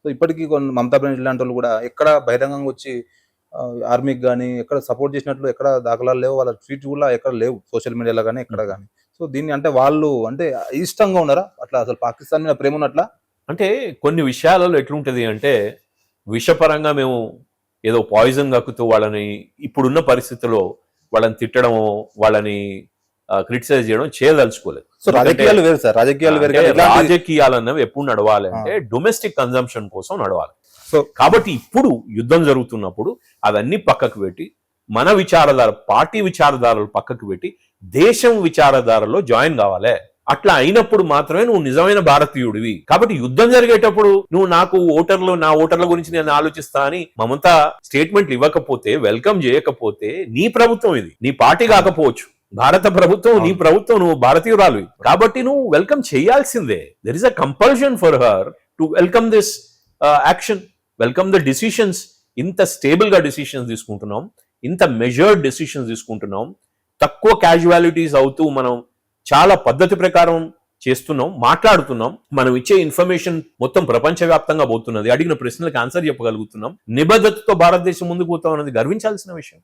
So ఇప్పటికీ కొన్ని మమతా బెనర్జీ లాంటి వాళ్ళు కూడా ఎక్కడ బహిరంగంగా వచ్చి ఆర్మీకి కానీ ఎక్కడ సపోర్ట్ చేసినట్లు ఎక్కడ దాఖలాలు లేవు. వాళ్ళ ట్వీట్ కూడా ఎక్కడ లేవు సోషల్ మీడియాలో కానీ ఎక్కడ కానీ. సో దీన్ని అంటే వాళ్ళు అంటే ఇష్టంగా ఉన్నారా అట్లా, అసలు పాకిస్తాన్ మీద ప్రేమ ఉన్నట్లా? అంటే కొన్ని విషయాలలో ఎట్లుంటది అంటే విషపరంగా మేము ఏదో పాయిజన్ కక్కుతూ వాళ్ళని ఇప్పుడున్న పరిస్థితిలో వాళ్ళని తిట్టడం, వాళ్ళని క్రిటిసైజ్ చేయడం చేయదలుచుకోలేదు. సో రాజకీయాలు వేరు సార్, రాజకీయాలు వేరు. రాజకీయాలు అన్నవి ఎప్పుడు నడవాలి అంటే డొమెస్టిక్ కన్జంప్షన్ కోసం నడవాలి. సో కాబట్టి ఇప్పుడు యుద్ధం జరుగుతున్నప్పుడు అవన్నీ పక్కకు పెట్టి మన విచారధార, పార్టీ విచారధారలు పక్కకు పెట్టి దేశం విచారధారలో జాయిన్ కావాలి. అట్లా అయినప్పుడు మాత్రమే నువ్వు నిజమైన భారతీయుడివి. కాబట్టి యుద్ధం జరిగేటప్పుడు నువ్వు నాకు నా ఓటర్ల గురించి నేను ఆలోచిస్తా అని మమతా స్టేట్మెంట్లు ఇవ్వకపోతే, వెల్కమ్ చేయకపోతే, నీ ప్రభుత్వం ఇది, నీ పార్టీ కాకపోవచ్చు, భారత ప్రభుత్వం, నీ ప్రభుత్వం, నువ్వు భారతీయురాలు కాబట్టి నువ్వు వెల్కమ్ చేయాల్సిందే. There is a compulsion for her to welcome this action, welcome the decisions. ఇంత స్టేబుల్ గా డిసిషన్స్ తీసుకుంటున్నాం, ఇంత మెజర్డ్ డిసిషన్స్ తీసుకుంటున్నాం, తక్కువ క్యాజువాలిటీస్ అవుతూ మనం చాలా పద్ధతి ప్రకారం చేస్తున్నాం, మాట్లాడుతున్నాం. మనం ఇచ్చే ఇన్ఫర్మేషన్ మొత్తం ప్రపంచవ్యాప్తంగా పోతున్నది. అడిగిన ప్రశ్నలకు ఆన్సర్ చెప్పగలుగుతున్నాం. నిబద్ధతతో భారతదేశం ముందుకు పోతాం అన్నది గర్వించాల్సిన విషయం.